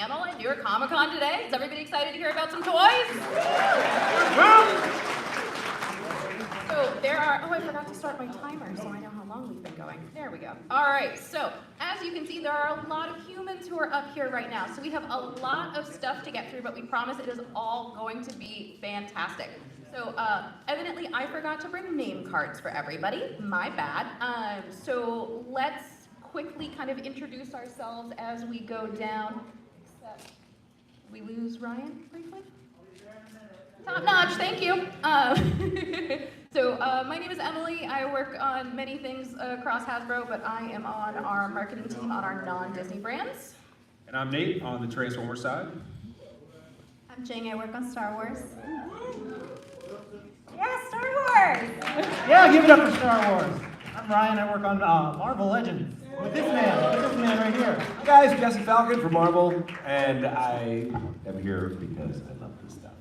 panel at New York Comic Con today. Is everybody excited to hear about some toys? So there are, oh, I forgot to start my timer so I know how long we've been going. There we go. All right, so as you can see, there are a lot of humans who are up here right now. So we have a lot of stuff to get through, but we promise it is all going to be fantastic. So evidently I forgot to bring name cards for everybody. My bad. So let's quickly kind of introduce ourselves as we go down. Except we lose Ryan briefly? Top notch, thank you. So my name is Emily. I work on many things across Hasbro, but I am on our marketing team on our non-Disney brands. And I'm Nate on the Transformer side. I'm Jing. I work on Star Wars. Yeah, Star Wars! Yeah, give it up for Star Wars. I'm Ryan. I work on Marvel Legends with this man right here. Hi guys, Jesse Falcon from Marvel, and I am here because I love this stuff.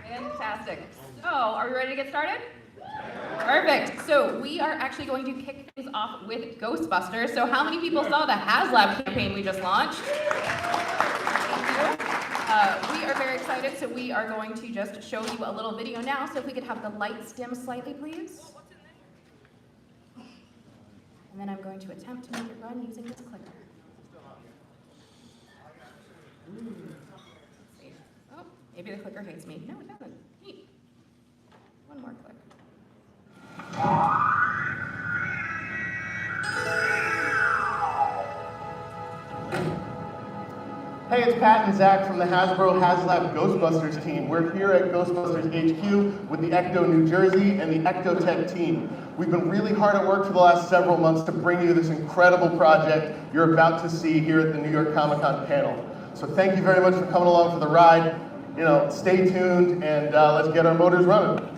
Fantastic. So, are we ready to get started? Perfect. So, we are actually going to kick things off with Ghostbusters. So, how many people saw the Haslab campaign we just launched? Thank you. We are very excited, so we are going to just show you a little video now. So, if we could have the lights dim slightly, please. And then I'm going to attempt to make it run using this clicker. Oh, maybe the clicker hates me. No, it doesn't. Neat. One more click. Hey, it's Pat and Zach from the Hasbro Haslab Ghostbusters team. We're here at Ghostbusters HQ with the Ecto New Jersey and the Ectotech team. We've been really hard at work for the last several months to bring you this incredible project you're about to see here at the New York Comic Con panel. So thank you very much for coming along for the ride. You know, stay tuned and let's get our motors running.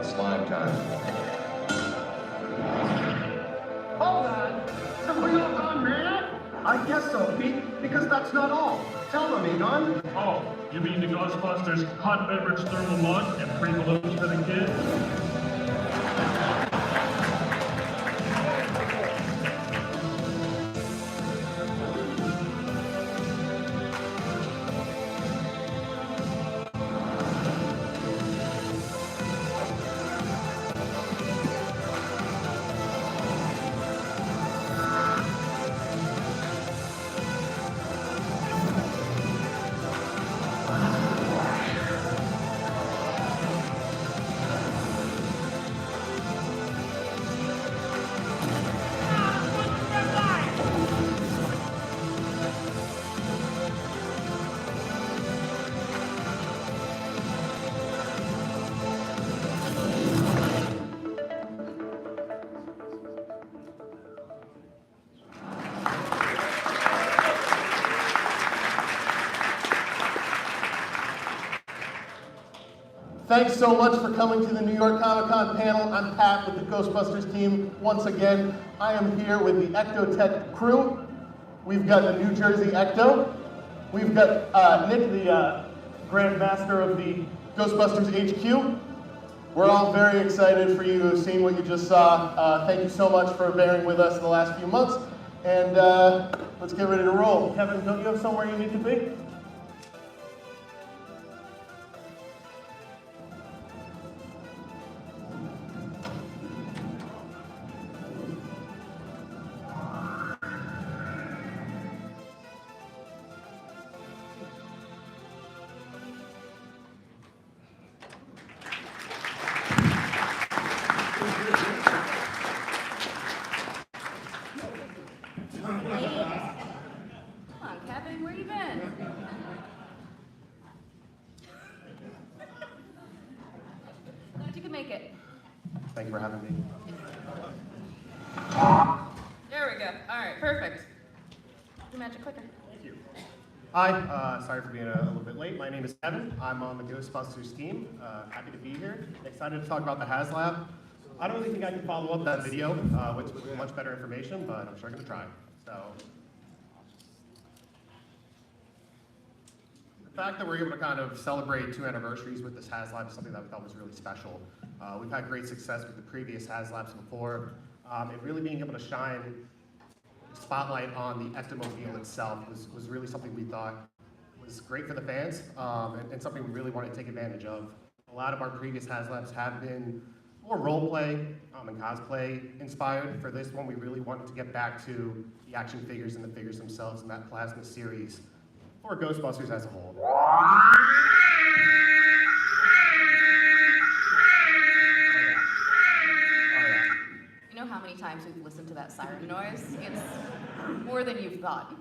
Slime time. Hold on! The wheel's gone mad? I guess so, Pete, because that's not all. Tell them, Egon. Oh, you mean the Ghostbusters hot beverage thermal mug and free balloons for the kids? Thanks so much for coming to the New York Comic Con panel. I'm Pat with the Ghostbusters team. Once again, I am here with the Ectotech crew. We've got the New Jersey Ecto. We've got Nick, the Grand Master of the Ghostbusters HQ. We're all very excited for you to have seen what you just saw. Thank you so much for bearing with us in the last few months. And let's get ready to roll. Kevin, don't you have somewhere you need to be? Thank you for having me. There we go. All right, perfect. Do magic clicker. Thank you. Hi, sorry for being a little bit late. My name is Kevin. I'm on the Ghostbusters team. Happy to be here. Excited to talk about the Haslab. I don't really think I can follow up that video with much better information, but I'm sure I'm going to try. So, the fact that we're able to kind of celebrate 2 anniversaries with this Haslab is something that we thought was really special. We've had great success with the previous Haslabs before, and really being able to shine the spotlight on the Ectomobile itself was really something we thought was great for the fans, and something we really wanted to take advantage of. A lot of our previous Haslabs have been more role play and cosplay inspired. For this one, we really wanted to get back to the action figures and the figures themselves in that plasma series for Ghostbusters as a whole. You know how many times we've listened to that siren noise? It's more than you've thought.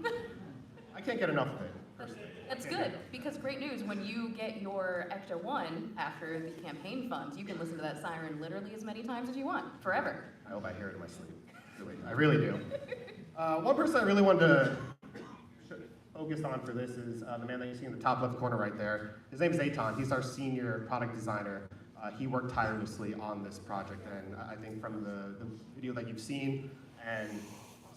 I can't get enough of it, personally. That's good, because great news, when you get your Ecto 1 after the campaign funds, you can listen to that siren literally as many times as you want, forever. I hope I hear it in my sleep. I really do. One person I really wanted to focus on for this is the man that you see in the top left corner right there. His name is Eitan. He's our senior product designer. He worked tirelessly on this project, and I think from the video that you've seen and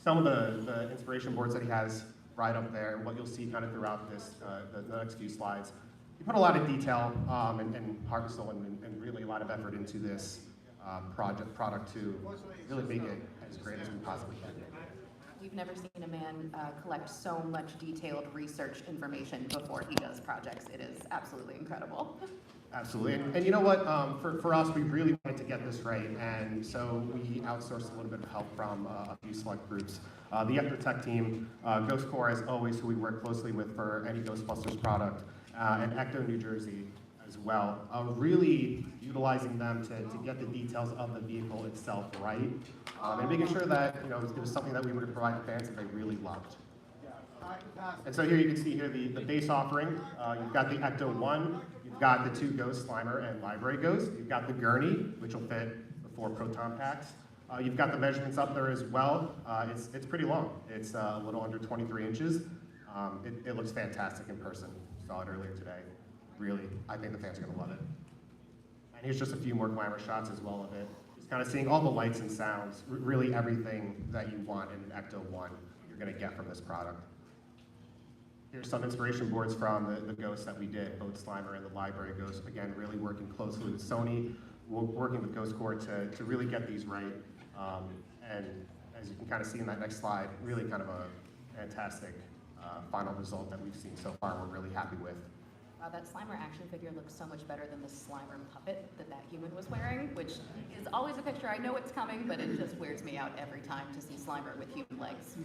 some of the inspiration boards that he has right up there, and what you'll see kind of throughout this, the next few slides, he put a lot of detail and heart and soul and really a lot of effort into this product to really make it as great as we possibly can. We've never seen a man collect so much detailed research information before he does projects. It is absolutely incredible. Absolutely, and you know what, for us, we really wanted to get this right, and so we outsourced a little bit of help from a few select groups. The Ectotech team, Ghost Corps as always, who we work closely with for any Ghostbusters product, and Ecto New Jersey as well, really utilizing them to get the details of the vehicle itself right, and making sure that it was something that we would provide to fans that they really loved. And so here you can see here the base offering. You've got the Ecto 1, you've got the 2 Ghost Slimer and Library Ghost, you've got the Gurney, which will fit the 4 proton packs. You've got the measurements up there as well. It's pretty long. It's a little under 23 inches. It looks fantastic in person. Saw it earlier today. Really, I think the fans are going to love it. And here's just a few more glamour shots as well of it. Just kind of seeing all the lights and sounds, really everything that you want in an Ecto 1 you're going to get from this product. Here's some inspiration boards from the Ghosts that we did, both Slimer and the Library Ghost. Again, really working closely with Sony, working with Ghost Corps to really get these right. And as you can kind of see in that next slide, really kind of a fantastic final result that we've seen so far. We're really happy with. Wow, that Slimer action figure looks so much better than the Slimer puppet that human was wearing, which is always a picture I know it's coming, but it just weirds me out every time to see Slimer with human legs.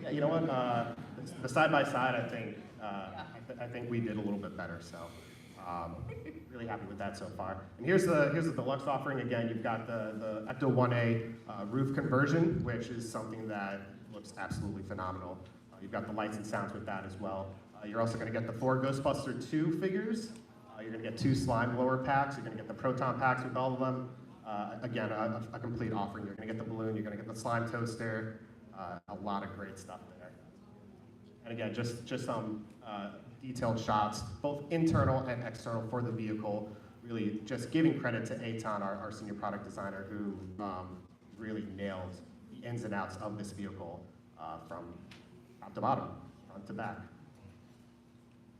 Yeah, you know what? The side by side, I think we did a little bit better. So, really happy with that so far. And here's the deluxe offering. Again, you've got the Ecto 1A roof conversion, which is something that looks absolutely phenomenal. You've got the lights and sounds with that as well. You're also going to get the 4 Ghostbuster 2 figures. You're going to get 2 slime blower packs. You're going to get the proton packs with all of them. Again, a complete offering. You're going to get the balloon. You're going to get the slime toaster. A lot of great stuff there. And again, just some detailed shots, both internal and external for the vehicle. really just giving credit to Eitan, our senior product designer, who really nailed the ins and outs of this vehicle from top to bottom, front to back.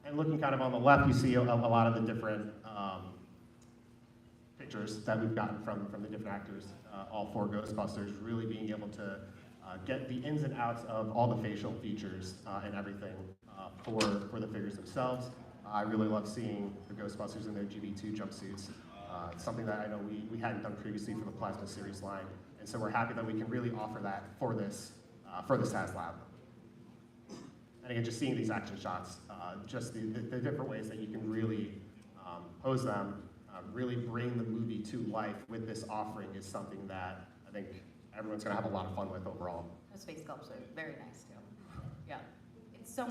And looking kind of on the left, you see a lot of the different pictures that we've gotten from the different actors, all four Ghostbusters, really being able to get the ins and outs of all the facial features and everything for the figures themselves. I really love seeing the Ghostbusters in their GB2 jumpsuits. It's something that I know we hadn't done previously for the Plasma Series line, and so we're happy that we can really offer that for this Haslab. And again, just seeing these action shots, just the different ways that you can really pose them, really bring the movie to life with this offering is something that I think everyone's going to have a lot of fun with overall. Those face sculpts are very nice too. Yeah. It's so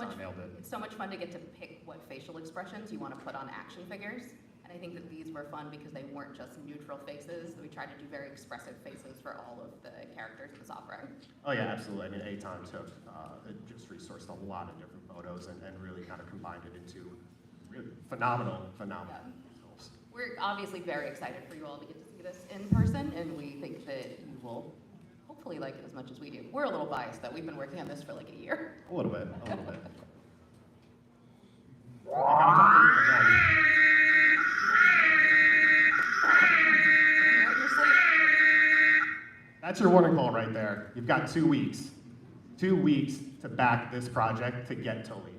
much fun to get to pick what facial expressions you want to put on action figures. And I think that these were fun because they weren't just neutral faces. We tried to do very expressive faces for all of the characters in this offering. Oh yeah, absolutely. I mean, Eitan took, just resourced a lot of different photos and really kind of combined it into really phenomenal results. We're obviously very excited for you all to get to see this in person, and we think that you will hopefully like it as much as we do. We're a little biased that we've been working on this for like a year. A little bit. That's your warning call right there. You've got 2 weeks. 2 weeks to back this project to get Tully.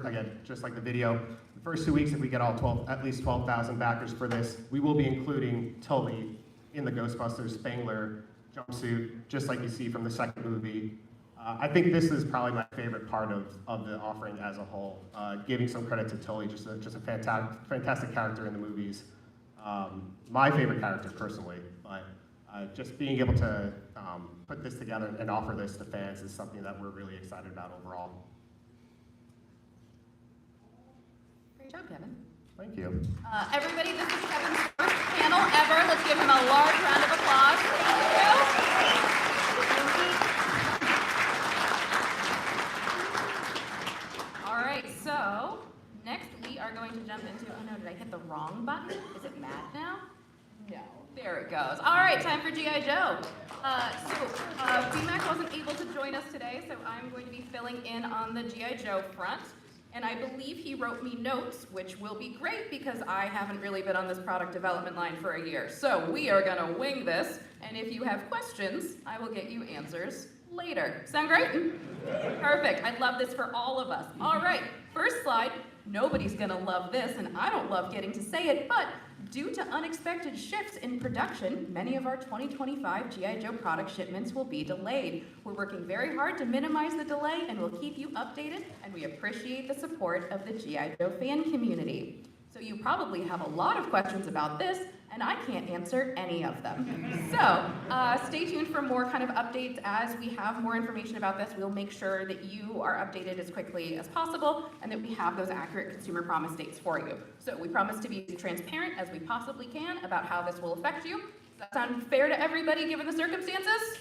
Again, just like the video, the first 2 weeks, if we get at least 12,000 backers for this, we will be including Tully in the Ghostbusters Spangler jumpsuit, just like you see from the second movie. I think this is probably my favorite part of the offering as a whole. Giving some credit to Tully, just a fantastic character in the movies. My favorite character personally, but just being able to put this together and offer this to fans is something that we're really excited about overall. Great job, Kevin. Thank you. Everybody, this is Kevin's first panel ever. Let's give him a large round of applause. Thank you. All right, so next we are going to jump into, oh no, did I hit the wrong button? Is it mad now? No. There it goes. All right, time for G.I. Joe. BMAC wasn't able to join us today, so I'm going to be filling in on the G.I. Joe front. And I believe he wrote me notes, which will be great because I haven't really been on this product development line for a year. So we are gonna wing this, and if you have questions, I will get you answers later. Sound great? Perfect. I love this for all of us. All right, first slide. Nobody's gonna love this, and I don't love getting to say it, but due to unexpected shifts in production, many of our 2025 G.I. Joe product shipments will be delayed. We're working very hard to minimize the delay, and we'll keep you updated, and we appreciate the support of the G.I. Joe fan community. So you probably have a lot of questions about this, and I can't answer any of them. So stay tuned for more kind of updates as we have more information about this. We'll make sure that you are updated as quickly as possible and that we have those accurate consumer promise dates for you. So we promise to be as transparent as we possibly can about how this will affect you. Does that sound fair to everybody given the circumstances?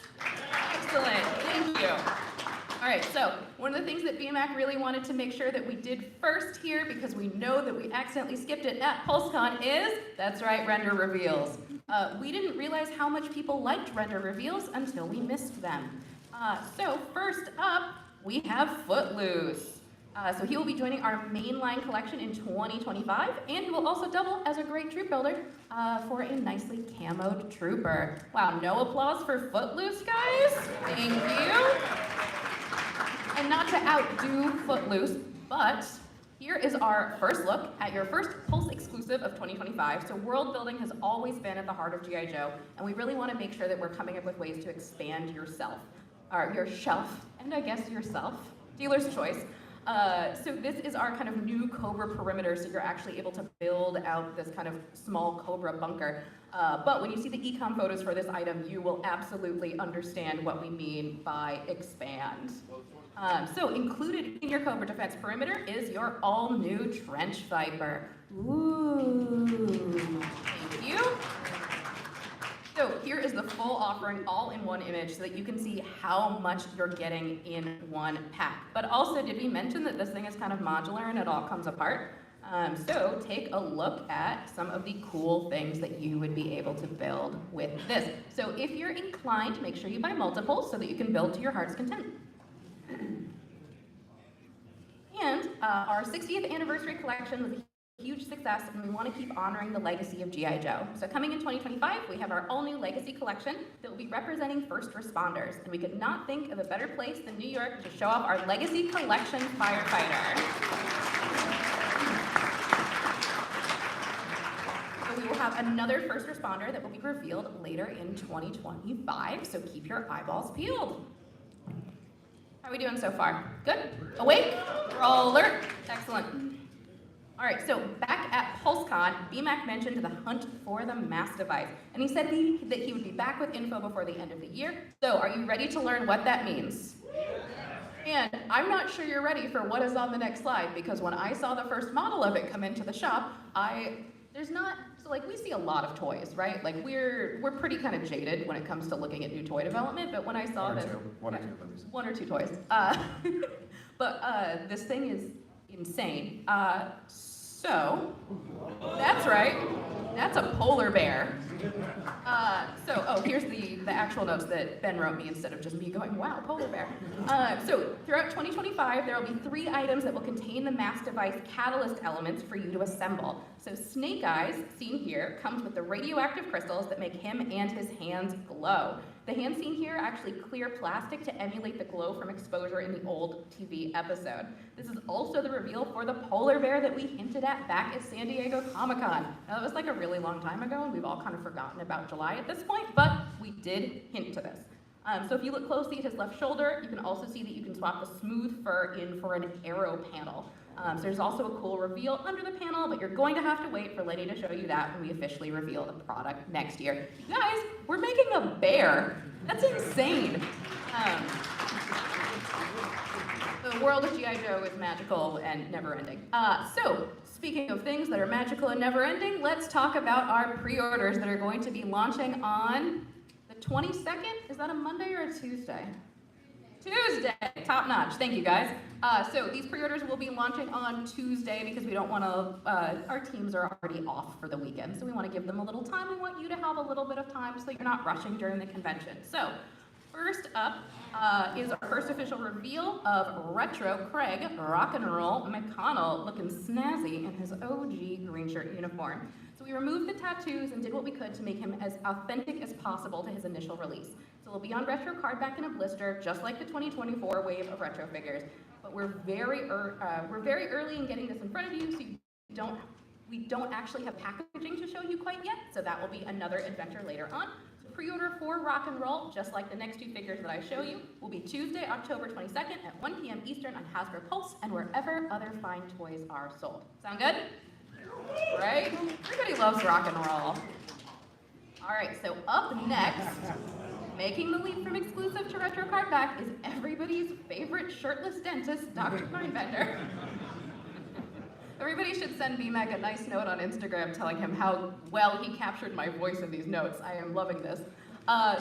Excellent, thank you. All right, so one of the things that BMAC really wanted to make sure that we did first here, because we know that we accidentally skipped it at PulseCon, is, that's right, render reveals. We didn't realize how much people liked render reveals until we missed them. So first up, we have Footloose. So he will be joining our mainline collection in 2025, and he will also double as a great troop builder for a nicely camoed trooper. Wow, no applause for Footloose, guys? Thank you. And not to outdo Footloose, but here is our first look at your first Pulse exclusive of 2025. So world building has always been at the heart of G.I. Joe, and we really want to make sure that we're coming up with ways to expand yourself, or your shelf, and I guess yourself, dealer's choice. So this is our kind of new Cobra perimeter, so you're actually able to build out this kind of small Cobra bunker. But when you see the ecom photos for this item, you will absolutely understand what we mean by expand. So included in your Cobra Defense perimeter is your all-new Trench Viper. Ooh, thank you. So here is the full offering all in one image so that you can see how much you're getting in one pack. But also, did we mention that this thing is kind of modular and it all comes apart? So take a look at some of the cool things that you would be able to build with this. So if you're inclined, make sure you buy multiples so that you can build to your heart's content. And our 60th anniversary collection was a huge success, and we want to keep honoring the legacy of G.I. Joe. So coming in 2025, we have our all-new legacy collection that will be representing first responders, and we could not think of a better place than New York to show off our legacy collection firefighter. So we will have another first responder that will be revealed later in 2025, so keep your eyeballs peeled. How are we doing so far? Good? Awake? We're all alert? Excellent. All right, so back at PulseCon, BMAC mentioned the hunt for the mass device, and he said that he would be back with info before the end of the year. So are you ready to learn what that means? And I'm not sure you're ready for what is on the next slide, because when I saw the first model of it come into the shop, we see a lot of toys, right? Like we're pretty kind of jaded when it comes to looking at new toy development, but when I saw this, one or two toys. But this thing is insane. So that's right, that's a polar bear. Here's the actual notes that Ben wrote me instead of just me going, wow, polar bear. So throughout 2025, there will be 3 items that will contain the mass device catalyst elements for you to assemble. So Snake Eyes, seen here, comes with the radioactive crystals that make him and his hands glow. The hands seen here are actually clear plastic to emulate the glow from exposure in the old TV episode. This is also the reveal for the polar bear that we hinted at back at San Diego Comic-Con. Now, that was like a really long time ago, and we've all kind of forgotten about July at this point, but we did hint to this. So if you look closely at his left shoulder, you can also see that you can swap the smooth fur in for an arrow panel. So there's also a cool reveal under the panel, but you're going to have to wait for Lenny to show you that when we officially reveal the product next year. You guys, we're making a bear. That's insane. The world of G.I. Joe is magical and never-ending. So speaking of things that are magical and never-ending, let's talk about our pre-orders that are going to be launching on the 22nd. Is that a Monday or a Tuesday? Tuesday, top notch. Thank you, guys. So these pre-orders will be launching on Tuesday because we don't want to, our teams are already off for the weekend, so we want to give them a little time. We want you to have a little bit of time so you're not rushing during the convention. So first up is our first official reveal of Retro Craig Rock and Roll McConnell looking snazzy in his OG green shirt uniform. So we removed the tattoos and did what we could to make him as authentic as possible to his initial release. So it'll be on retro cardback in a blister, just like the 2024 wave of retro figures. But we're very early in getting this in front of you, so we don't actually have packaging to show you quite yet. So that will be another adventure later on. So pre-order for Rock and Roll, just like the next 2 figures that I show you, will be Tuesday, October 22nd at 1 p.m. Eastern on Hasbro Pulse and wherever other fine toys are sold. Sound good? Right? Everybody loves Rock and Roll. All right, so up next, making the leap from exclusive to retro cardback is everybody's favorite shirtless dentist, Dr. Mindbender. Everybody should send BMAC a nice note on Instagram telling him how well he captured my voice in these notes. I am loving this.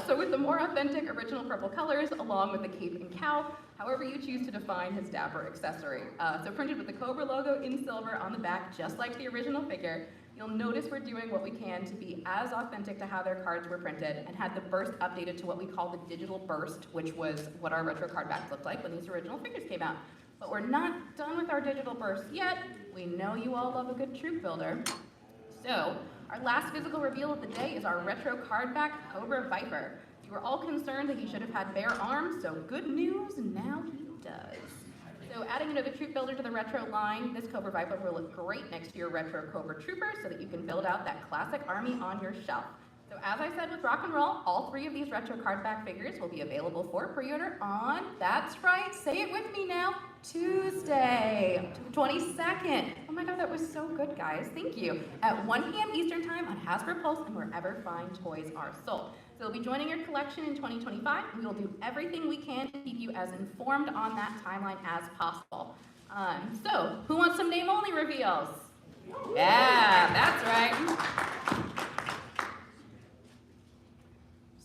So with the more authentic original purple colors, along with the cape and cowl, however you choose to define his dapper accessory. So printed with the Cobra logo in silver on the back, just like the original figure, you'll notice we're doing what we can to be as authentic to how their cards were printed and had the burst updated to what we call the digital burst, which was what our retro card backs looked like when these original figures came out. But we're not done with our digital burst yet. We know you all love a good troop builder. So our last physical reveal of the day is our retro cardback Cobra Viper. You were all concerned that he should have had bare arms, so good news, now he does. So adding another troop builder to the retro line, this Cobra Viper will look great next to your retro Cobra Trooper so that you can build out that classic army on your shelf. So as I said with Rock and Roll, all 3 of these retro cardback figures will be available for pre-order on, that's right, say it with me now, Tuesday, 22nd. Oh my God, that was so good, guys. Thank you. At 1 p.m. Eastern Time on Hasbro Pulse and wherever fine toys are sold. So we'll be joining your collection in 2025. We will do everything we can to keep you as informed on that timeline as possible. So, who wants some name-only reveals? Yeah, that's right.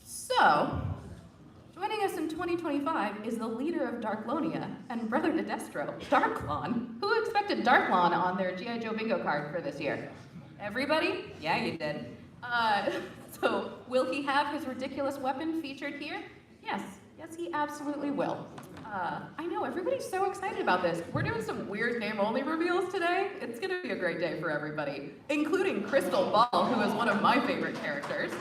So, joining us in 2020 2025 is the leader of Darklonia and brother to Destro, Darklon. Who expected Darklon on their G.I. Joe bingo card for this year? Everybody? Yeah, you did. So, will he have his ridiculous weapon featured here? Yes. Yes, he absolutely will. I know, everybody's so excited about this. We're doing some weird name-only reveals today. It's gonna be a great day for everybody, including Crystal Ball, who is one of my favorite characters.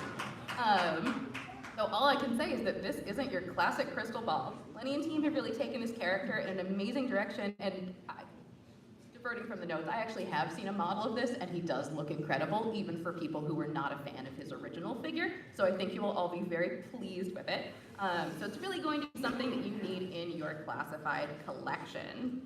So all I can say is that this isn't your classic Crystal Ball. Lenny and team have really taken this character in an amazing direction, and diverting from the notes, I actually have seen a model of this, and he does look incredible, even for people who were not a fan of his original figure. So I think you will all be very pleased with it. So it's really going to be something that you need in your classified collection.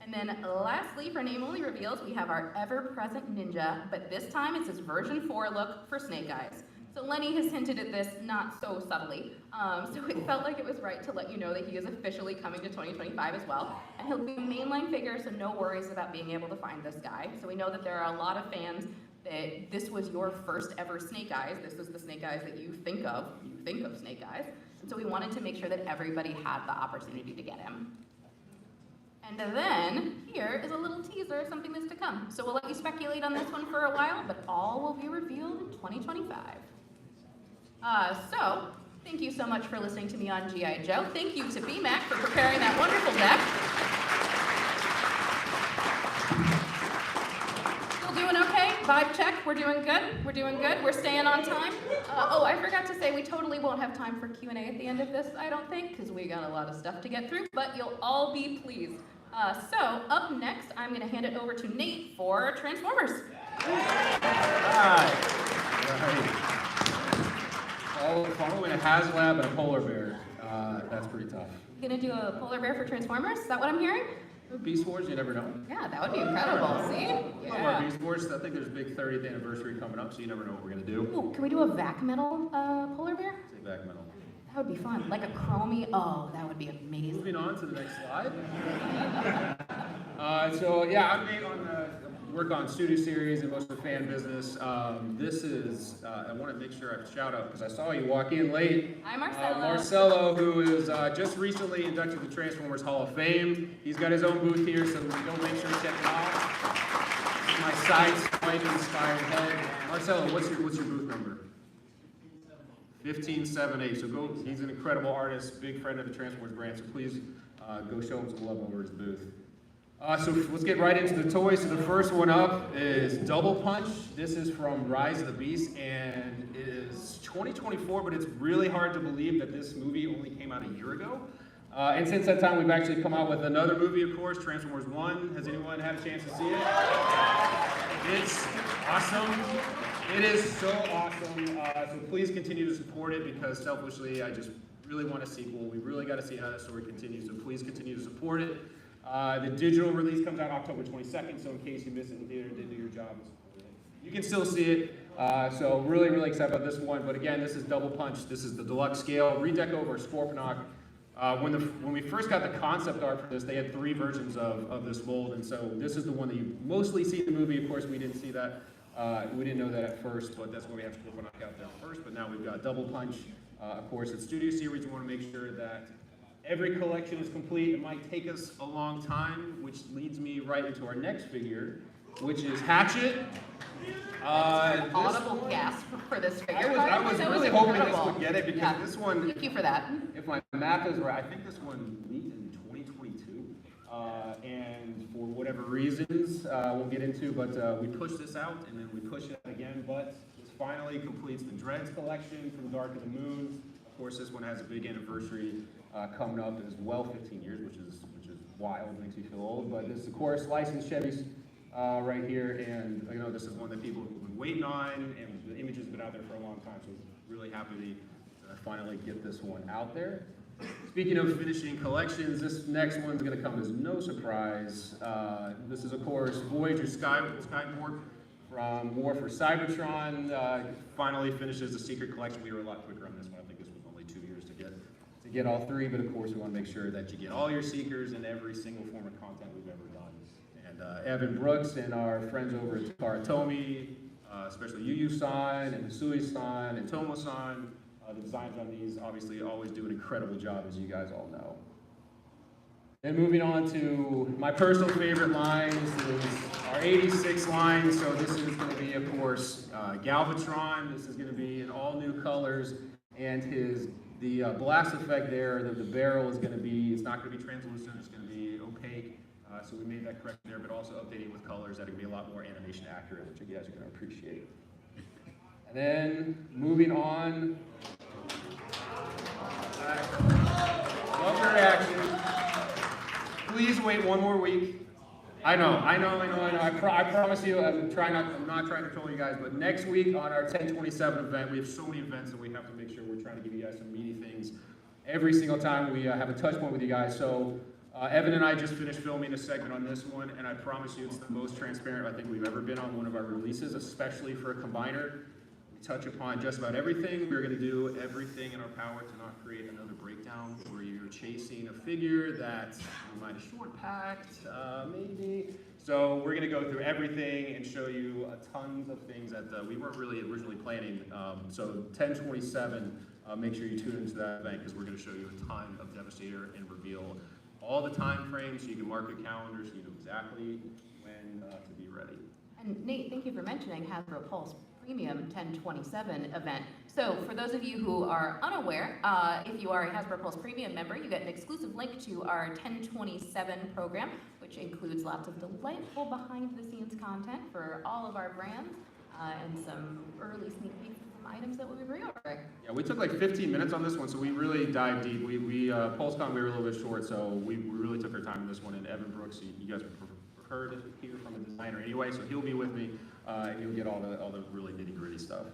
And then lastly, for name-only reveals, we have our ever-present ninja, but this time it's his version 4 look for Snake Eyes. So Lenny has hinted at this not so subtly, so it felt like it was right to let you know that he is officially coming to 2025 as well. And he'll be a mainline figure, so no worries about being able to find this guy. So we know that there are a lot of fans that this was your first ever Snake Eyes. This was the Snake Eyes that you think of Snake Eyes. And so we wanted to make sure that everybody had the opportunity to get him. And then here is a little teaser of something that's to come. So we'll let you speculate on this one for a while, but all will be revealed in 2025. So, thank you so much for listening to me on G.I. Joe. Thank you to BMAC for preparing that wonderful deck. Still doing okay? Vibe check. We're doing good. We're doing good. We're staying on time. Oh, I forgot to say, we totally won't have time for Q&A at the end of this, I don't think, because we got a lot of stuff to get through, but you'll all be pleased. So, up next, I'm going to hand it over to Nate for Transformers. Hi. Following a Haslab and a polar bear. That's pretty tough. You gonna do a polar bear for Transformers? Is that what I'm hearing? Beast Wars, you never know. Yeah, that would be incredible. See? Love our Beast Wars. I think there's a big 30th anniversary coming up, so you never know what we're gonna do. Ooh, can we do a vac metal polar bear? Say back metal. That would be fun. Like a chromie. Oh, that would be amazing. Moving on to the next slide. So yeah, I'm Nate on the work on studio series and most of the fan business. This is, I want to make sure I shout out because I saw you walk in late. Hi, Marcelo. Marcelo, who is just recently inducted to the Transformers Hall of Fame. He's got his own booth here, so go make sure to check him out. This is my side swipe inspired head. Marcelo, what's your booth number? 1578. So go. He's an incredible artist, big friend of the Transformers brand. So please go show him some love over his booth. So let's get right into the toys. So the first one up is Double Punch. This is from Rise of the Beast, and it is 2024, but it's really hard to believe that this movie only came out a year ago. And since that time, we've actually come out with another movie, of course, Transformers 1. Has anyone had a chance to see it? It's awesome. It is so awesome. So please continue to support it because selfishly, I just really want a sequel. We really got to see how that story continues, so please continue to support it. The digital release comes out October 22nd, so in case you miss it in theater, didn't do your job, you can still see it. So really, really excited about this one. But again, this is Double Punch. This is the deluxe scale. Redeco over Scorponok. When we first got the concept art for this, they had 3 versions of this mold, and so this is the one that you mostly see in the movie. Of course, we didn't see that. We didn't know that at first, but that's why we have Scorponok out there first. But now we've got Double Punch. Of course, it's Studio Series. We want to make sure that every collection is complete. It might take us a long time, which leads me right into our next figure, which is Hatchet. Audible gasp for this figure. I was really hoping this would get it because this one, thank you for that. If my math is right, I think this one leaked in 2022. And for whatever reasons, we'll get into, but we pushed this out and then we pushed it again, but this finally completes the Dreads collection from Dark of the Moon. Of course, this one has a big anniversary coming up as well, 15 years, which is wild, makes me feel old. But this, of course, licensed Chevys right here, and you know this is one that people have been waiting on, and the image has been out there for a long time. So really happy to finally get this one out there. Speaking of finishing collections, this next one's going to come as no surprise. This is, of course, Voyager Skywarp from War for Cybertron. Finally finishes the secret collection. We were a lot quicker on this one. I think this was only 2 years to get all 3, but of course we want to make sure that you get all your Seekers in every single form of content we've ever done. And Evan Brooks and our friends over at Takara Tomy, especially Yu-Yu-san and Hisui-san and Tomo-san, The designers on these obviously always do an incredible job, as you guys all know. And moving on to my personal favorite line, this is our 86 line. So this is going to be, of course, Galvatron. This is going to be in all new colors, and the blast effect there, the barrel is going to be, it's not going to be translucent, it's going to be opaque. So we made that correction there, but also updating with colors that are going to be a lot more animation accurate, which you guys are going to appreciate. And then moving on. Love your reaction. Please wait one more week. I know. I promise you, I'm not trying to troll you guys, but next week on our 1027 event, we have so many events that we have to make sure we're trying to give you guys some meaty things every single time we have a touch point with you guys. So Evan and I just finished filming a segment on this one, and I promise you it's the most transparent I think we've ever been on one of our releases, especially for a combiner. We touch upon just about everything. We're going to do everything in our power to not create another breakdown where you're chasing a figure that you might have short-packed, maybe. So we're going to go through everything and show you tons of things that we weren't really originally planning. So 1027, make sure you tune into that event because we're going to show you a ton of Devastator and reveal all the time frames so you can mark your calendar so you know exactly when to be ready. And Nate, thank you for mentioning Hasbro Pulse Premium 1027 event. So for those of you who are unaware, if you are a Hasbro Pulse Premium member, you get an exclusive link to our 1027 program, which includes lots of delightful behind-the-scenes content for all of our brands and some early sneak peeks of some items that we'll be reordering. Yeah, we took like 15 minutes on this one, so we really dived deep. PulseCon, we were a little bit short, so we really took our time on this one. And Evan Brooks, you guys heard to hear from a designer anyway, so he'll be with me, and you'll get all the really nitty-gritty stuff.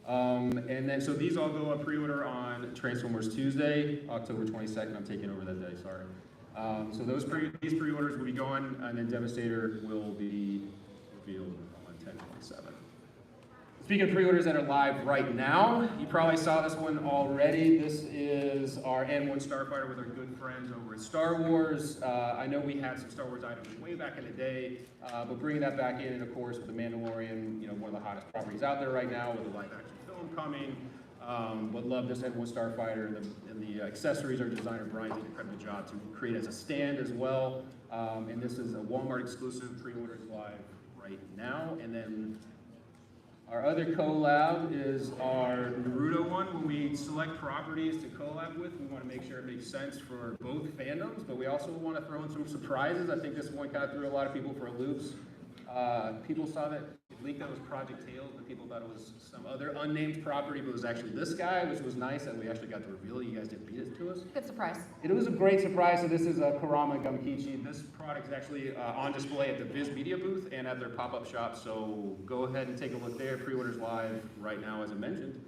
And then, so these all go on pre-order on Transformers Tuesday, October 22nd. I'm taking over that day, sorry. So these pre-orders will be going, and then Devastator will be revealed on 10/27. Speaking of pre-orders that are live right now, you probably saw this one already. This is our N1 Starfighter with our good friends over at Star Wars. I know we had some Star Wars items way back in the day, but bringing that back in, and of course with The Mandalorian, one of the hottest properties out there right now with the live-action film coming. But love this N1 Starfighter, and the accessories our designer Brian did an incredible job to create as a stand as well. And this is a Walmart exclusive, pre-orders live right now. And then our other collab is our Naruto one. When we select properties to collab with, we want to make sure it makes sense for both fandoms, but we also want to throw in some surprises. I think this one kind of threw a lot of people for loops. People saw that it leaked that it was Project Tails, but people thought it was some other unnamed property, but it was actually this guy, which was nice, and we actually got to reveal it. You guys didn't beat it to us. Good surprise. It was a great surprise. So this is a Kurama Gamakichi. This product is actually on display at the Viz Media booth and at their pop-up shop. So go ahead and take a look there. Pre-orders live right now, as I mentioned.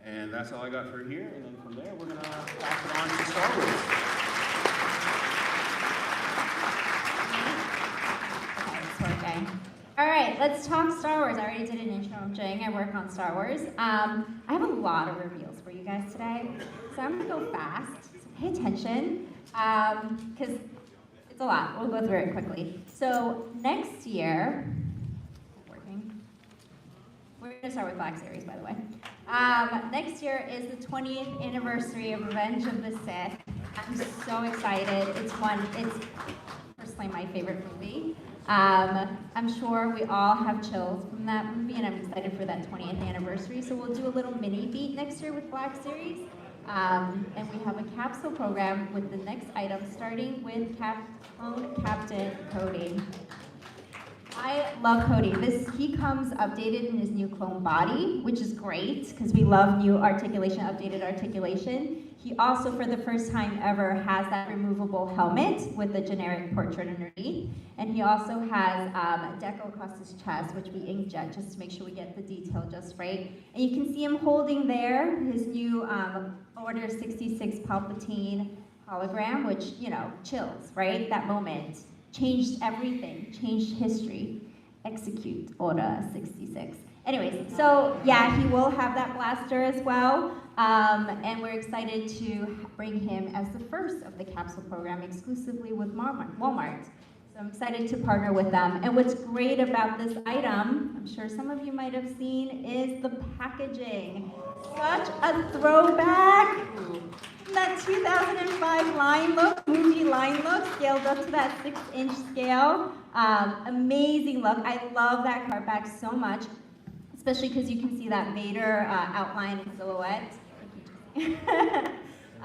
And that's all I got for here. And then from there, we're gonna pass it on to Star Wars. Okay, it's working. All right, let's talk Star Wars. I already did an intro. I'm Jing. I work on Star Wars. I have a lot of reveals for you guys today, so I'm gonna go fast. So pay attention, because it's a lot. We'll go through it quickly. So next year, we're gonna start with Black Series, by the way. Next year is the 20th anniversary of Revenge of the Sith. I'm so excited. It's personally my favorite movie. I'm sure we all have chills from that movie, and I'm excited for that 20th anniversary. So we'll do a little mini beat next year with Black Series. And we have a capsule program with the next item, starting with Captain Cody. I love Cody. He comes updated in his new clone body, which is great, because we love new articulation, updated articulation. He also, for the first time ever, has that removable helmet with the generic portrait underneath. And he also has a deco across his chest, which we inkjet just to make sure we get the detail just right. And you can see him holding there his new Order 66 Palpatine hologram, which, chills, right? That moment. Changed everything, changed history. Execute Order 66. Anyways, so yeah, he will have that blaster as well. And we're excited to bring him as the first of the capsule program exclusively with Walmart. So I'm excited to partner with them. And what's great about this item, I'm sure some of you might have seen, is the packaging. Such a throwback. That 2005 line look, movie line look, scaled up to that 6-inch scale. Amazing look. I love that card back so much, especially because you can see that Vader outline and silhouette.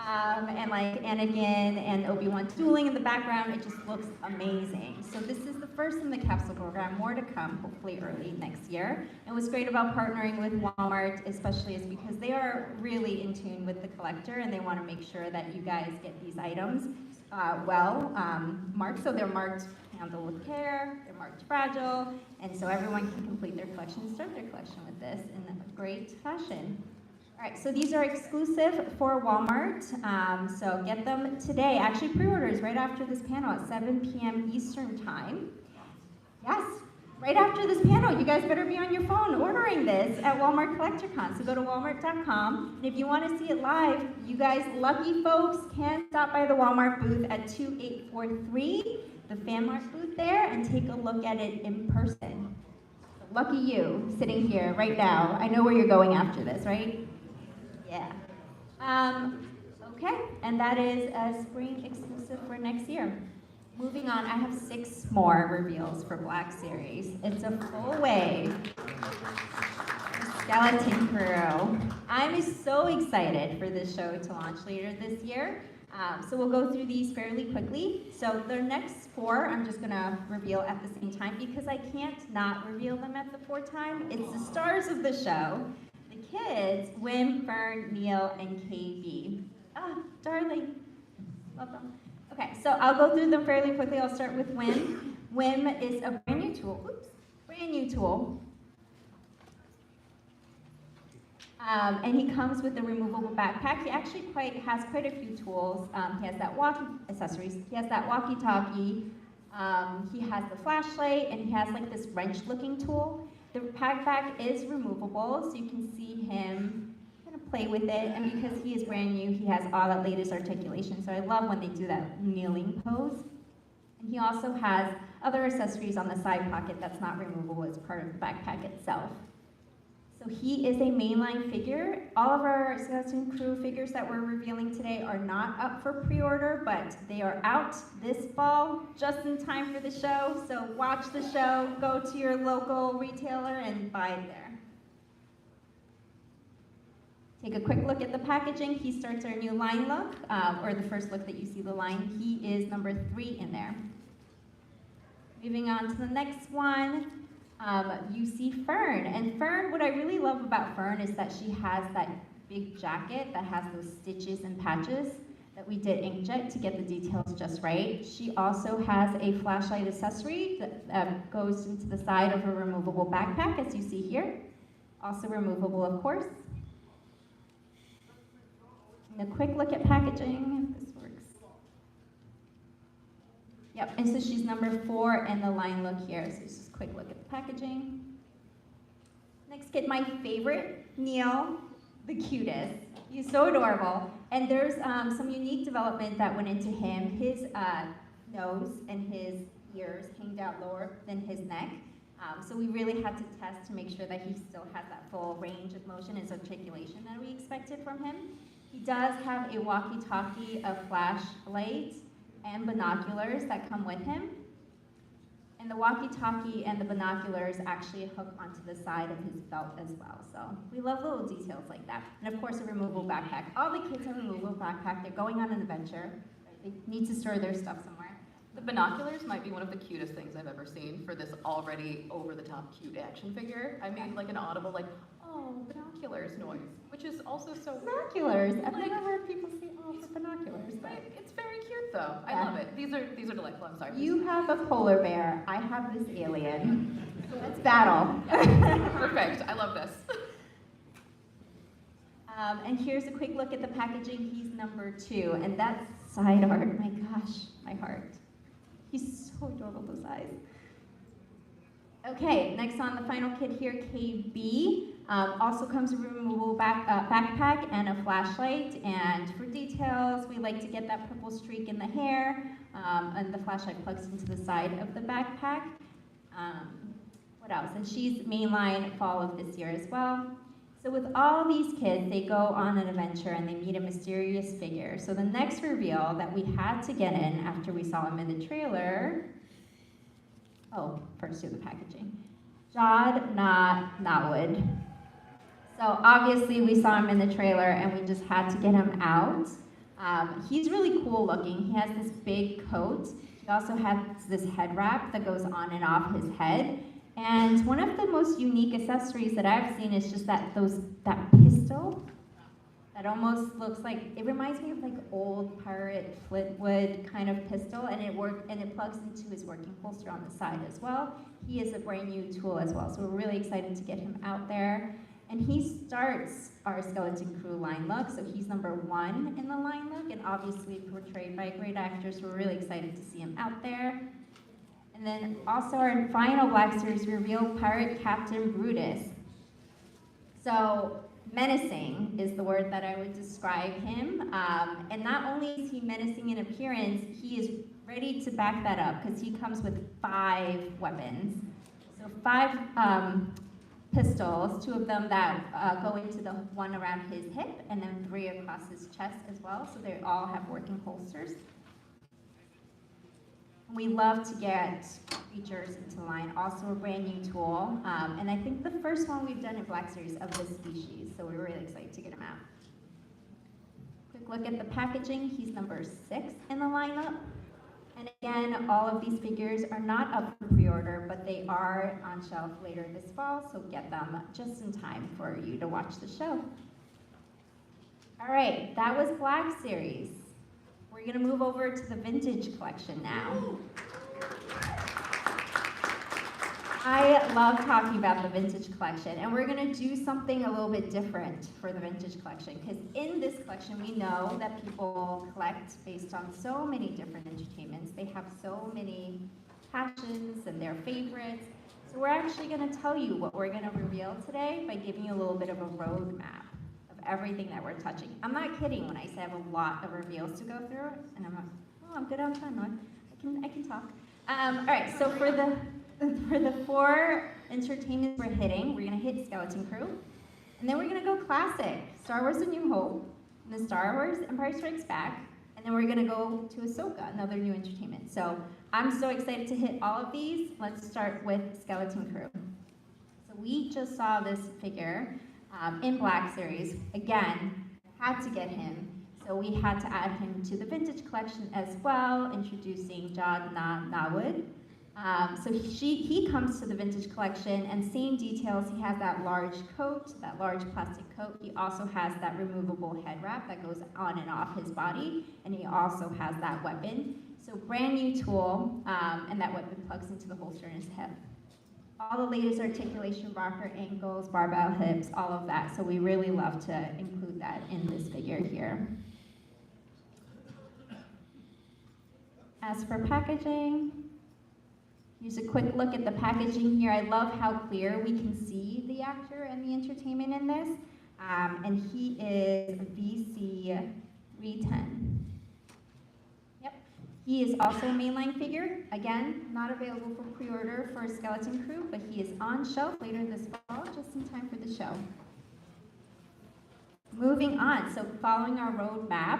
And like Anakin and Obi-Wan dueling in the background, it just looks amazing. So this is the first in the capsule program, more to come, hopefully early next year. And what's great about partnering with Walmart, especially, is because they are really in tune with the collector and they want to make sure that you guys get these items marked. So they're marked handle with care, they're marked fragile, and so everyone can complete their collection and start their collection with this in a great fashion. All right, so these are exclusive for Walmart, so get them today. Actually, pre-orders right after this panel at 7 p.m. Eastern Time. Yes, right after this panel. You guys better be on your phone ordering this at Walmart CollectorCon. So go to walmart.com, and if you want to see it live, you guys, lucky folks, can stop by the Walmart booth at 2843, the FanMart booth there, and take a look at it in person. Lucky you, sitting here right now. I know where you're going after this, right? Yeah. Okay, and that is a spring exclusive for next year. Moving on, I have 6 more reveals for Black Series. It's a full wave. Skeleton Crew. I'm so excited for this show to launch later this year. So we'll go through these fairly quickly. So the next 4, I'm just gonna reveal at the same time because I can't not reveal them at the 4th time. It's the stars of the show. The kids, Wim, Fern, Neil, and KB. Ah, darling. Love them. Okay, so I'll go through them fairly quickly. I'll start with Wim. Wim is a brand new tool. Oops, brand new tool. And he comes with a removable backpack. He actually has quite a few tools. He has that accessories. He has that walkie-talkie. He has the flashlight, and he has like this wrench-looking tool. The backpack is removable, so you can see him kind of play with it. And because he is brand new, he has all that latest articulation. So I love when they do that kneeling pose. And he also has other accessories on the side pocket that's not removable as part of the backpack itself. So he is a mainline figure. All of our Skeleton Crew figures that we're revealing today are not up for pre-order, but they are out this fall, just in time for the show. So watch the show, go to your local retailer and buy it there. Take a quick look at the packaging. He starts our new line look, or the first look that you see the line. He is number 3 in there. Moving on to the next one. You see Fern, and Fern, what I really love about Fern is that she has that big jacket that has those stitches and patches that we did inkjet to get the details just right. She also has a flashlight accessory that goes into the side of her removable backpack, as you see here. Also removable, of course. And a quick look at packaging, if this works. Yep, and so she's number 4 in the line look here. So just a quick look at the packaging. Next kid, my favorite, Neil, the cutest. He's so adorable. And there's some unique development that went into him. His nose and his ears hanged out lower than his neck. So we really had to test to make sure that he still has that full range of motion and articulation that we expected from him. He does have a walkie-talkie, a flashlight, and binoculars that come with him. And the walkie-talkie and the binoculars actually hook onto the side of his belt as well. So we love little details like that. And of course, a removable backpack. All the kids have a removable backpack. They're going on an adventure. Right? They need to store their stuff somewhere. The binoculars might be one of the cutest things I've ever seen for this already over-the-top cute action figure. I made like an audible like, oh, binoculars noise, which is also so... Binoculars? I've never heard people say, oh, for binoculars. But it's very cute though. I love it. These are delightful. I'm sorry. You have a polar bear. I have this alien. Let's battle. Perfect. I love this. And here's a quick look at the packaging. He's number 2, and that's side art. My gosh, my heart. He's so adorable, those eyes. Okay, next on the final kid here, KB. Also comes with a removable backpack and a flashlight. And for details, we like to get that purple streak in the hair. and the flashlight plugs into the side of the backpack. What else? And she's mainline fall of this year as well. So with all these kids, they go on an adventure and they meet a mysterious figure. So the next reveal that we had to get in after we saw him in the trailer, first do the packaging. Jod Na Nawad. So obviously we saw him in the trailer and we just had to get him out. He's really cool looking. He has this big coat. He also has this head wrap that goes on and off his head. And one of the most unique accessories that I've seen is just that pistol that almost looks like, it reminds me of like old pirate Flintwood kind of pistol, and it plugs into his working holster on the side as well. He is a brand new tool as well, so we're really excited to get him out there. And he starts our Skeleton Crew line look, so he's number 1 in the line look, and obviously portrayed by great actors, so we're really excited to see him out there. And then also our final Black Series reveal, Pirate Captain Brutus. So menacing is the word that I would describe him. And not only is he menacing in appearance, he is ready to back that up because he comes with 5 weapons. So 5 pistols, 2 of them that go into the one around his hip, and then 3 across his chest as well. So they all have working holsters. We love to get creatures into line, also a brand new tool, and I think the first one we've done in Black Series of this species, so we're really excited to get him out. Quick look at the packaging, he's number 6 in the lineup, and again, all of these figures are not up for pre-order, but they are on shelf later this fall, so get them just in time for you to watch the show. All right, that was Black Series. We're gonna move over to the vintage collection now. I love talking about the vintage collection, and we're gonna do something a little bit different for the vintage collection, because in this collection, we know that people collect based on so many different entertainments. They have so many passions and their favorites. So we're actually gonna tell you what we're gonna reveal today by giving you a little bit of a roadmap. Everything that we're touching. I'm not kidding when I say I have a lot of reveals to go through, and I'm like, oh, I'm good on time. I can talk. All right, so for the 4 entertainments we're hitting, we're gonna hit Skeleton Crew, and then we're gonna go classic, Star Wars: A New Hope, and the Star Wars: Empire Strikes Back, and then we're gonna go to Ahsoka, another new entertainment. So I'm so excited to hit all of these. Let's start with Skeleton Crew. So we just saw this figure in Black Series. Again, had to get him. So we had to add him to the vintage collection as well, introducing Jod Na Nawad. So he comes to the vintage collection, and same details. He has that large coat, that large plastic coat. He also has that removable head wrap that goes on and off his body, and he also has that weapon. So brand new tool, and that weapon plugs into the holster in his hip. All the latest articulation, rocker ankles, barbell hips, all of that. So we really love to include that in this figure here. As for packaging, here's a quick look at the packaging here. I love how clear we can see the actor and the entertainment in this. And he is VC 310. He is also a mainline figure. Again, not available for pre-order for Skeleton Crew, but he is on shelf later this fall, just in time for the show. Moving on, so following our roadmap,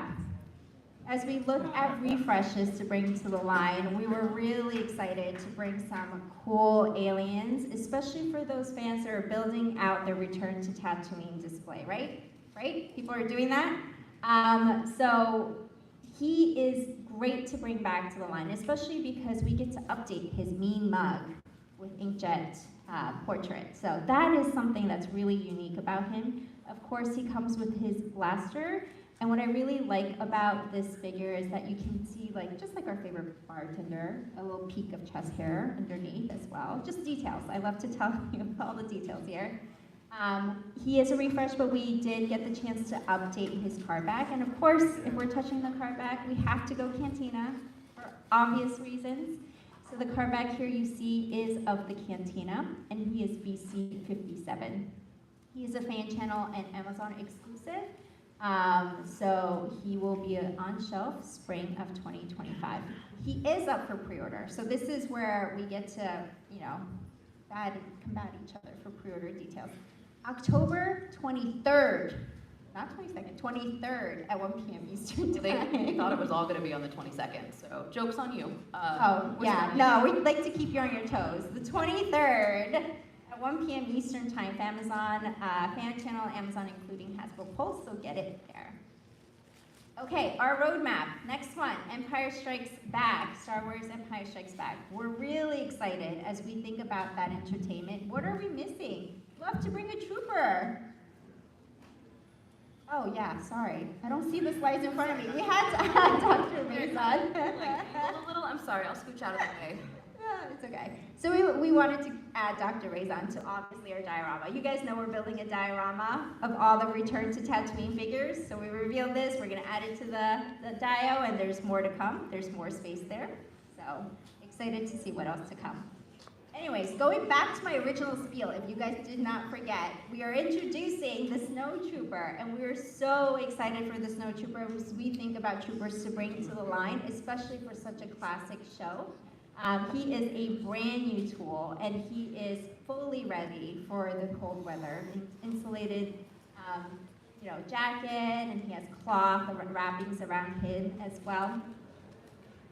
as we look at refreshes to bring to the line, we were really excited to bring some cool aliens, especially for those fans that are building out their Return to Tatooine display, right? Right? People are doing that? So he is great to bring back to the line, especially because we get to update his mean mug with inkjet portrait. So that is something that's really unique about him. Of course, he comes with his blaster, and what I really like about this figure is that you can see, just like our favorite bartender, a little peak of chest hair underneath as well. Just details. I love to tell you all the details here. He is a refresh, but we did get the chance to update his card back. And of course, if we're touching the card back, we have to go Cantina for obvious reasons. So the card back here you see is of the Cantina, and he is BC 57. He is a fan channel and Amazon exclusive. So he will be on shelf spring of 2025. He is up for pre-order. So this is where we get to, combat each other for pre-order details. October 23rd, not 22nd, 23rd at 1 p.m. Eastern They Time. thought it was all going to be on the 22nd, so joke's on you. Which Yeah, one? no, we'd like to keep you on your toes. The 23rd at 1 p.m. Eastern Time, Amazon fan channel, Amazon including Hasbro Pulse, so get it there. Okay, our roadmap. Next one, Empire Strikes Back, Star Wars Empire Strikes Back. We're really excited as we think about that entertainment. What are we missing? Love to bring a trooper. Oh yeah, sorry. I don't see the slides in front of me. We had to add Dr. Mason. A little, I'm sorry, I'll scooch out of the way. Yeah, it's okay. So we wanted to add Dr. Raison to obviously our diorama. You guys know we're building a diorama of all the Return to Tatooine figures. So we revealed this, we're gonna add it to the dio, and there's more to come. There's more space there. So excited to see what else to come. Anyways, going back to my original spiel, if you guys did not forget, we are introducing the Snow Trooper, and we're so excited for the Snow Trooper as we think about troopers to bring to the line, especially for such a classic show. He is a brand new tool, and he is fully ready for the cold weather. Insulated, jacket, and he has cloth wrappings around him as well.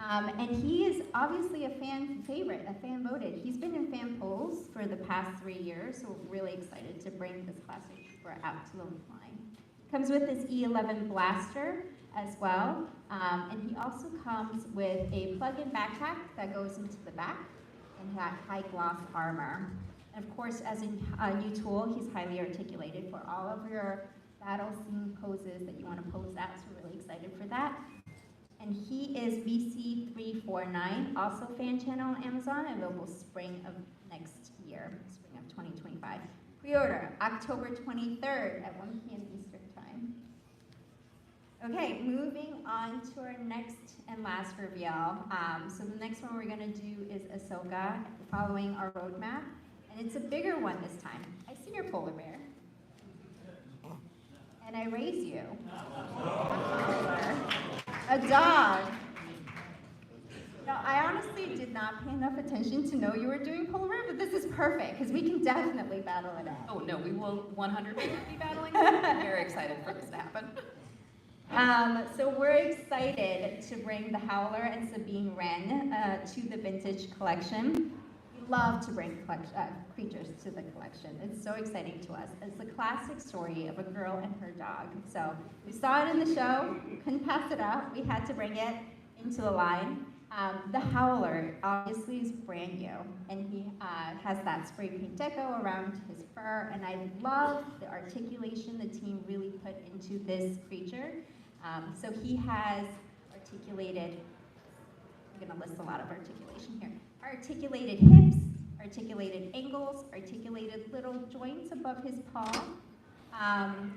And he is obviously a fan favorite, a fan voted. He's been in fan polls for the past 3 years, so we're really excited to bring this classic trooper out to the line. Comes with this E11 blaster as well, and he also comes with a plug-in backpack that goes into the back and that high gloss armor. And of course, as a new tool, he's highly articulated for all of your battle scene poses that you want to pose at, so we're really excited for that. And he is VC349, also fan channel on Amazon, available spring of next year, spring of 2025. Pre-order October 23rd at 1 p.m. Eastern Time. Okay, moving on to our next and last reveal. So the next one we're gonna do is Ahsoka, following our roadmap. And it's a bigger one this time. I see your polar bear. And I raise you. A dog. Now, I honestly did not pay enough attention to know you were doing polar bear, but this is perfect, because we can definitely battle it out. Oh no, we will 100% be battling. I'm very excited for this to happen. So we're excited to bring the Howler and Sabine Wren to the vintage collection. We love to bring creatures to the collection. It's so exciting to us. It's the classic story of a girl and her dog. So we saw it in the show, couldn't pass it up. We had to bring it into the line. The Howler obviously is brand new, and he has that spray paint deco around his fur, and I love the articulation the team really put into this creature. So he has articulated, I'm gonna list a lot of articulation here. Articulated hips, articulated ankles, articulated little joints above his paw,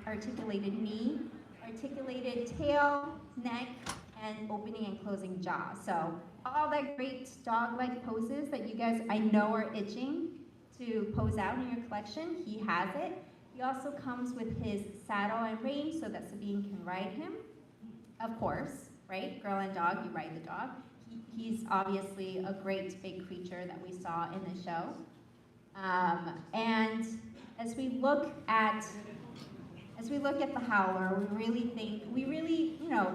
articulated knee, articulated tail, neck, and opening and closing jaw. So all that great dog-like poses that you guys I know are itching to pose out in your collection, he has it. He also comes with his saddle and rein so that Sabine can ride him. Of course, right? Girl and dog, you ride the dog. He's obviously a great big creature that we saw in the show. And as we look at the Howler,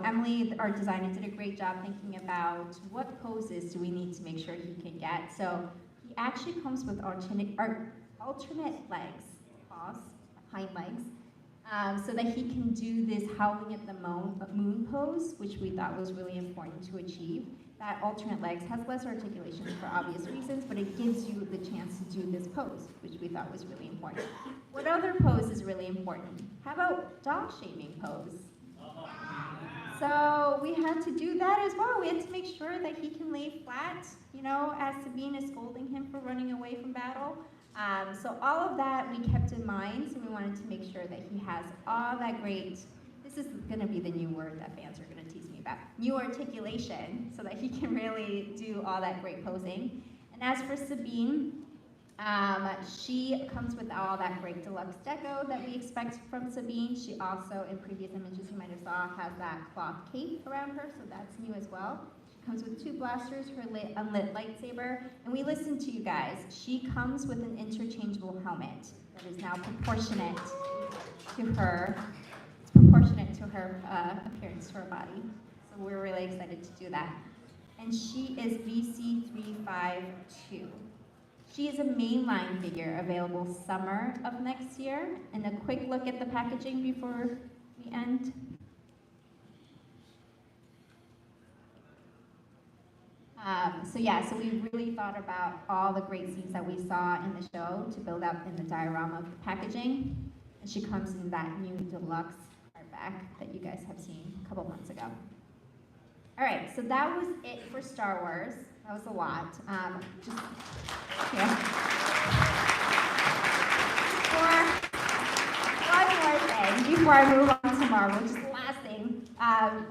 Emily, our designer, did a great job thinking about what poses do we need to make sure he can get. So he actually comes with alternate legs, paws, hind legs, so that he can do this howling at the moon pose, which we thought was really important to achieve. That alternate legs has less articulation for obvious reasons, but it gives you the chance to do this pose, which we thought was really important. What other pose is really important? How about dog shaming pose? So we had to do that as well. We had to make sure that he can lay flat, as Sabine is scolding him for running away from battle. So all of that we kept in mind, so we wanted to make sure that he has all that great, this is gonna be the new word that fans are gonna tease me about, new articulation, so that he can really do all that great posing. And as for Sabine, She comes with all that great deluxe deco that we expect from Sabine. She also, in previous images you might have saw, has that cloth cape around her, so that's new as well. She comes with 2 blasters, her unlit lightsaber, and we listened to you guys. She comes with an interchangeable helmet that is now proportionate to her. It's proportionate to her appearance, to her body. So we're really excited to do that. And she is VC352. She is a mainline figure available summer of next year. And a quick look at the packaging before we end. So we really thought about all the great scenes that we saw in the show to build up in the diorama of the packaging. And she comes in that new deluxe hardback that you guys have seen a couple months ago. All right, so that was it for Star Wars. That was a lot. One more thing before I move on to Marvel, just the last thing.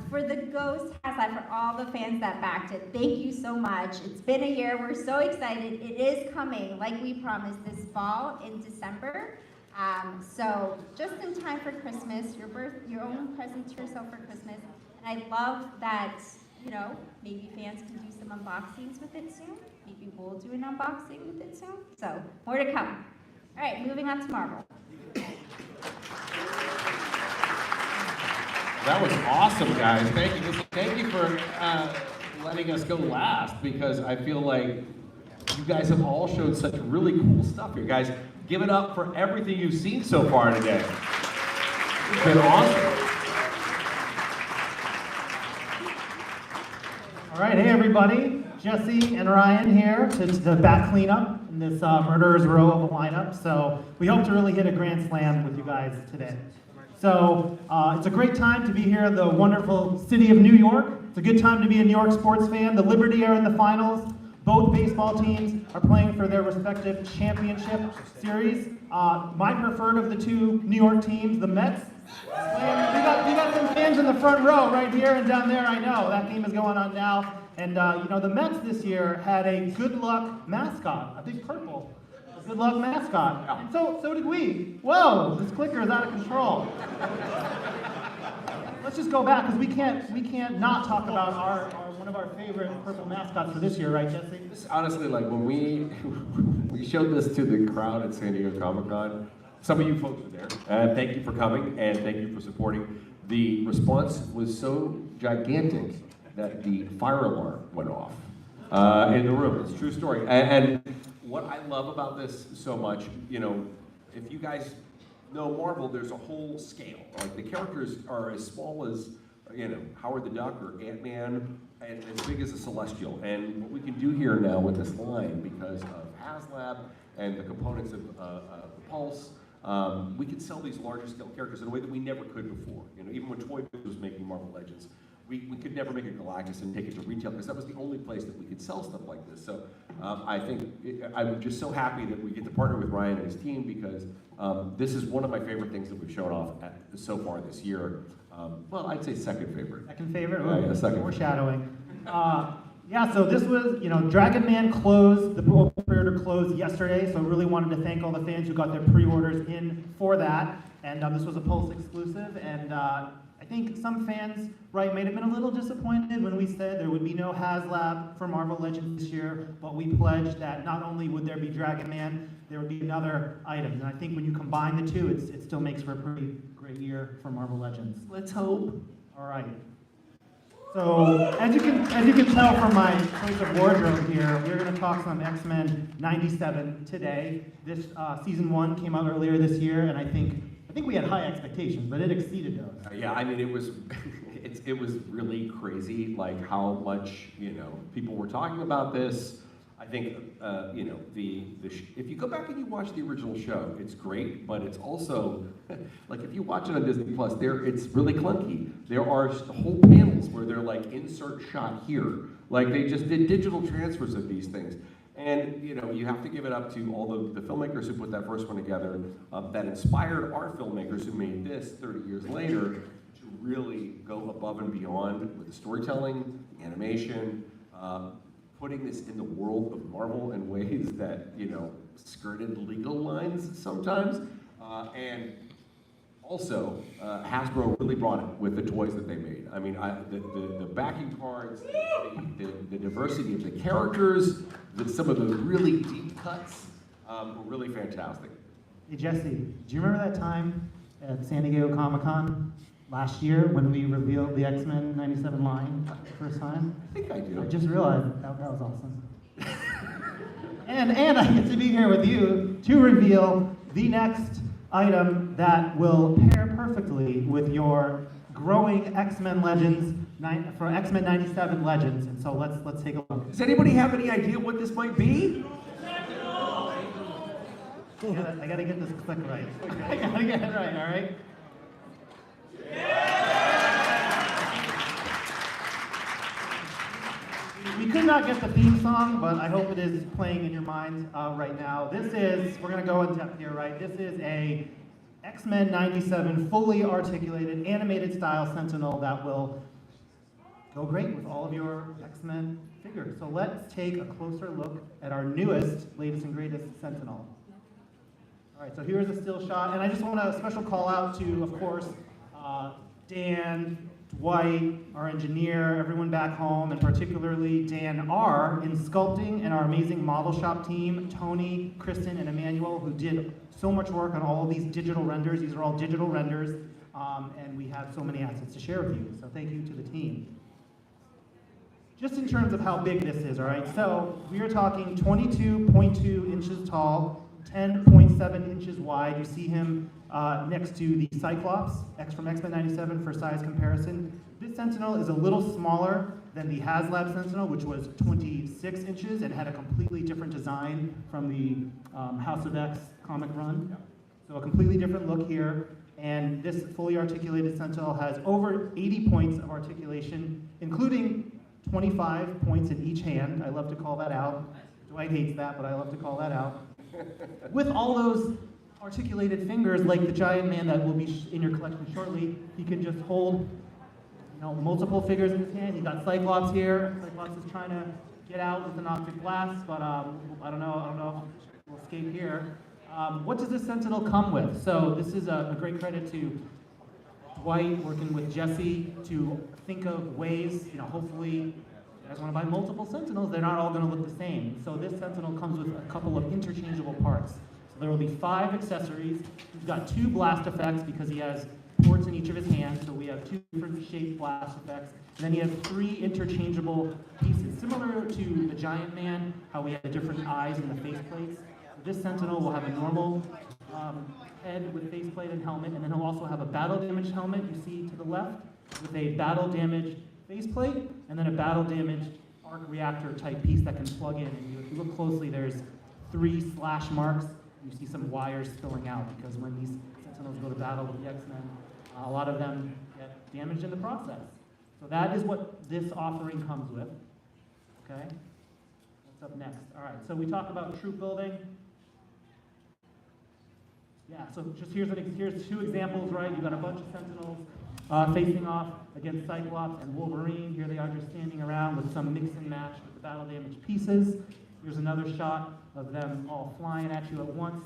For the Ghost Haslab, for all the fans that backed it, thank you so much. It's been a year. We're so excited. It is coming, like we promised, this fall in December. So just in time for Christmas, your own present to yourself for Christmas. And I love that, you know, maybe fans can do some unboxings with it soon. Maybe we'll do an unboxing with it soon. So more to come. All right, moving on to Marvel. That was awesome, guys. Thank you. Thank you for letting us go last, because I feel like you guys have all showed such really cool stuff here. Guys, give it up for everything you've seen so far today. It's been awesome. All right, hey everybody. Jesse and Ryan here to back cleanup in this murderer's row of a lineup. So we hope to really hit a grand slam with you guys today. So it's a great time to be here in the wonderful city of New York. It's a good time to be a New York sports fan. The Liberty are in the finals. Both baseball teams are playing for their respective championship series. My preferred of the 2 New York teams, the Mets. We got some fans in the front row right here and down there, I know. That game is going on now. And the Mets this year had a good luck mascot, a big purple. A good luck mascot. And so did we. Whoa, this clicker is out of control. Let's just go back, because we can't not talk about one of our favorite purple mascots for this year, right, Jesse? Honestly, like when we showed this to the crowd at San Diego Comic-Con, some of you folks were there, and thank you for coming, and thank you for supporting. The response was so gigantic that the fire alarm went off in the room. It's a true story. And what I love about this so much, if you guys know Marvel, there's a whole scale. Like the characters are as small as, Howard the Duck or Ant-Man, and as big as a Celestial. And what we can do here now with this line, because of Haslab and the components of the Pulse, we can sell these larger scale characters in a way that we never could before. Even when Toy Biz was making Marvel Legends, we could never make a Galactus and take it to retail, because that was the only place that we could sell stuff like this. So I think I'm just so happy that we get to partner with Ryan and his team, because this is one of my favorite things that we've shown off so far this year. Well, I'd say second favorite. Second favorite? Yeah, second. Foreshadowing. So this was, Dragon Man closed, the pre-order closed yesterday, so I really wanted to thank all the fans who got their pre-orders in for that. And this was a Pulse exclusive, and I think some fans, right, may have been a little disappointed when we said there would be no Haslab for Marvel Legends this year, but we pledged that not only would there be Dragon Man, there would be another item. And I think when you combine the two, it still makes for a pretty great year for Marvel Legends. Let's hope. All right. So as you can tell from my choice of wardrobe here, we're going to talk some X-Men 97 today. This season 1 came out earlier this year, and I think we had high expectations, but it exceeded those. Yeah, I mean, it was really crazy, like how much people were talking about this. I think if you go back and you watch the original show, it's great, but it's also like if you watch it on Disney Plus, it's really clunky. There are whole panels where they're like insert shot here, like they just did digital transfers of these things. And you have to give it up to all the filmmakers who put that first one together, that inspired our filmmakers who made this 30 years later to really go above and beyond with the storytelling, the animation, putting this in the world of Marvel in ways that, skirted legal lines sometimes. And also, Hasbro really brought it with the toys that they made. I mean, the backing cards, the diversity of the characters, some of the really deep cuts were really fantastic. Hey Jesse, do you remember that time at San Diego Comic-Con last year when we revealed the X-Men 97 line for the first time? I think I do. I just realized that was awesome. and I get to be here with you to reveal the next item that will pair perfectly with your growing X-Men Legends for X-Men 97 Legends. And so let's take a look. Does anybody have any idea what this might be? I gotta get this click right. I gotta get it right, all right? We could not get the theme song, but I hope it is playing in your minds right now. We're gonna go in depth here, right? This is a X-Men 97 fully articulated, animated style Sentinel that will go great with all of your X-Men figures. So let's take a closer look at our newest, latest and greatest Sentinel. All right, so here's a still shot, and I just want a special call out to, of course, Dan, Dwight, our engineer, everyone back home, and particularly Dan R. in sculpting, and our amazing model shop team, Tony, Kristen, and Emmanuel, who did so much work on all of these digital renders. These are all digital renders, and we have so many assets to share with you, so thank you to the team. Just in terms of how big this is, all right, so we are talking 22.2 inches tall, 10.7 inches wide. You see him next to the Cyclops, from X-Men 97 for size comparison. This Sentinel is a little smaller than the Haslab Sentinel, which was 26 inches and had a completely different design from the House of X comic run. So a completely different look here. And this fully articulated Sentinel has over 80 points of articulation, including 25 points in each hand. I love to call that out. Dwight hates that, but I love to call that out. With all those articulated fingers, like the giant man that will be in your collection shortly, he can just hold, multiple figures in his hand. He's got Cyclops here. Cyclops is trying to get out with an optic blast, but I don't know if we'll escape here. What does this Sentinel come with? So this is a great credit to Dwight working with Jesse to think of ways, hopefully you guys want to buy multiple Sentinels, they're not all going to look the same. So this Sentinel comes with a couple of interchangeable parts. So there will be 5 accessories. He's got 2 blast effects because he has ports in each of his hands, so we have 2 different shaped blast effects. And then he has 3 interchangeable pieces, similar to the Giant Man, how we had the different eyes in the faceplates. So this Sentinel will have a normal head with faceplate and helmet, and then he'll also have a battle damaged helmet you see to the left with a battle damaged faceplate, and then a battle damaged arc reactor type piece that can plug in. And if you look closely, there's 3 slash marks. You see some wires spilling out because when these Sentinels go to battle with the X-Men, a lot of them get damaged in the process. So that is what this offering comes with. Okay? What's up next? All right, so we talk about troop building. Yeah, so just here's 2 examples, right? You've got a bunch of Sentinels facing off against Cyclops and Wolverine. Here they are just standing around with some mix and match with the battle damaged pieces. Here's another shot of them all flying at you at once.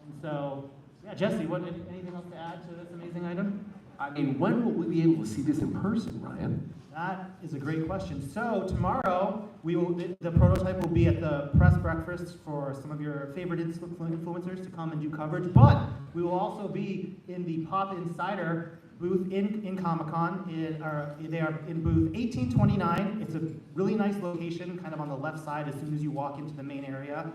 And so, yeah, Jesse, anything else to add to this amazing item? I mean, when will we be able to see this in person, Ryan? That is a great question. So tomorrow, the prototype will be at the press breakfast for some of your favorite influencers to come and do coverage. But we will also be in the Pop Insider booth in Comic-Con. They are in booth 1829. It's a really nice location, kind of on the left side as soon as you walk into the main area.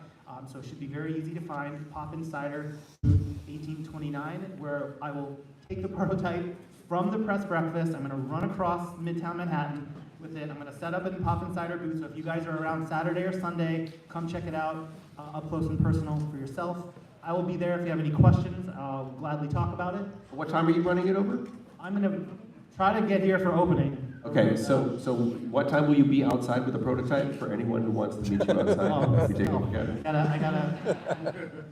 So it should be very easy to find. Pop Insider booth 1829, where I will take the prototype from the press breakfast. I'm going to run across Midtown Manhattan with it. I'm going to set up in Pop Insider booth. So if you guys are around Saturday or Sunday, come check it out up close and personal for yourself. I will be there if you have any questions. I'll gladly talk about it. What time are you running it over? I'm going to try to get here for opening. Okay, so what time will you be outside with the prototype for anyone who wants to meet you outside? We take a look at it. I'm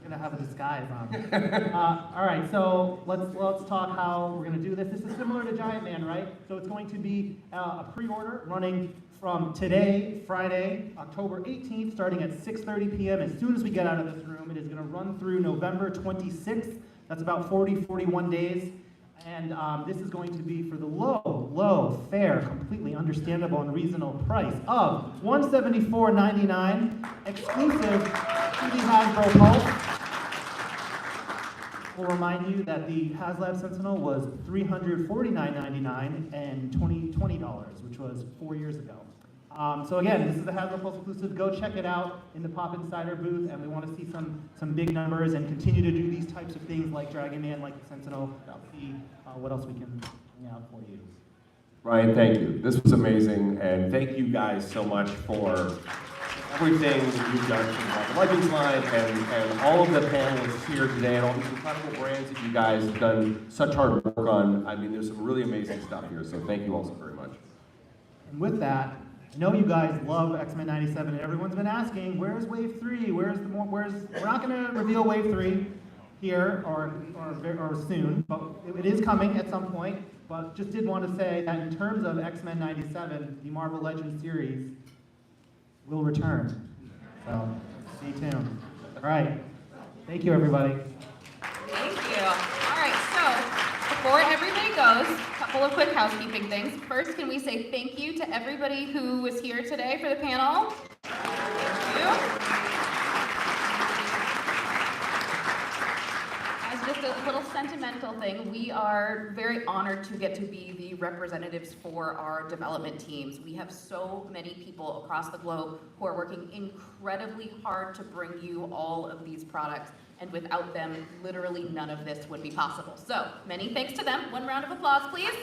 gonna have a disguise on. All right, so let's talk how we're gonna do this. This is similar to Giant Man, right? So it's going to be a pre-order running from today, Friday, October 18th, starting at 6:30 p.m. As soon as we get out of this room, it is going to run through November 26th. That's about 41 days. And this is going to be for the low, fair, completely understandable and reasonable price of $174.99, exclusive to the Hasbro Pulse. We'll remind you that the Haslab Sentinel was $349.99 and $20, which was 4 years ago. So again, this is the Hasbro Pulse exclusive. Go check it out in the Pop Insider booth, and we want to see some big numbers and continue to do these types of things like Dragon Man, like the Sentinel. See what else we can bring out for you. Ryan, thank you. This was amazing, and thank you guys so much for everything that you've done for the Legends line and all of the panelists here today and all these incredible brands that you guys have done such hard work on. I mean, there's some really amazing stuff here, so thank you all so very much. And with that, I know you guys love X-Men 97, and everyone's been asking, where's Wave 3? We're not going to reveal Wave 3 here or soon, but it is coming at some point. But just did want to say that in terms of X-Men 97, the Marvel Legends series will return. So stay tuned. All right. Thank you, everybody. Thank you. All right, so before everybody goes, a couple of quick housekeeping things. First, can we say thank you to everybody who was here today for the panel? Thank you. As just a little sentimental thing, we are very honored to get to be the representatives for our development teams. We have so many people across the globe who are working incredibly hard to bring you all of these products. And without them, literally none of this would be possible. So, many thanks to them. One round of applause, please.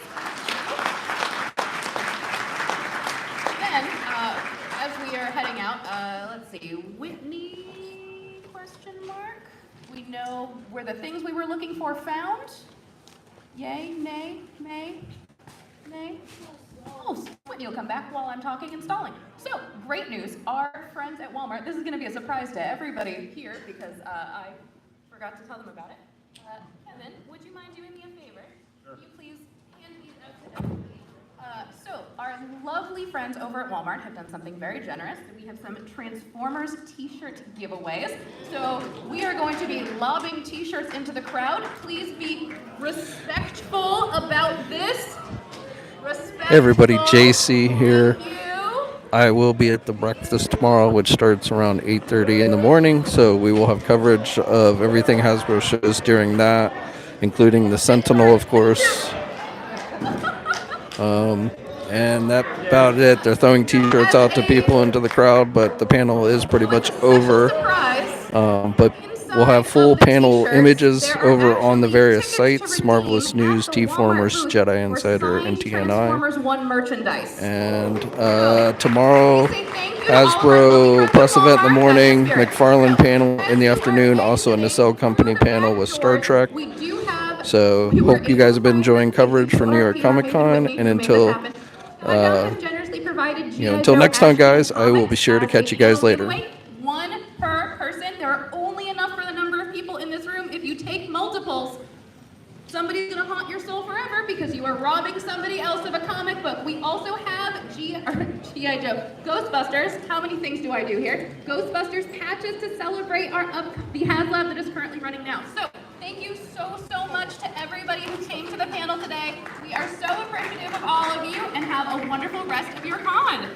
Then, as we are heading out, let's see, Whitney, question mark? We know were the things we were looking for found? Yay, nay, may, nay? Oh, Whitney will come back while I'm talking and stalling. So, great news. Our friends at Walmart, this is going to be a surprise to everybody here because I forgot to tell them about it. Kevin, would you mind doing me a favor? Sure. Can you please hand these out to everybody? So, our lovely friends over at Walmart have done something very generous. We have some Transformers t-shirt giveaways. So, we are going to be lobbing t-shirts into the crowd. Please be respectful about this. Hey everybody, JC here. Thank you. I will be at the breakfast tomorrow, which starts around 8:30 in the morning, so we will have coverage of everything Hasbro shows during that, including the Sentinel, of course. And that's about it. They're throwing t-shirts out to people into the crowd, but the panel is pretty much over. But we'll have full panel images over on the various sites, Marvelous News, T-Formers, Jedi Insider, and TNI. Transformers One merchandise. And tomorrow, Hasbro press event in the morning, McFarlane panel in the afternoon, also a Nacelle Company panel with Star Trek. So hope you guys have been enjoying coverage for New York Comic Con, and until next time, guys, I will be sure to catch you guys later. One per person. There are only enough for the number of people in this room. If you take multiples, somebody's gonna haunt your soul forever because you are robbing somebody else of a comic book. We also have G.I. Joe Ghostbusters. How many things do I do here? Ghostbusters patches to celebrate the Haslab that is currently running now. So thank you so much to everybody who came to the panel today. We are so appreciative of all of you, and have a wonderful rest of your con.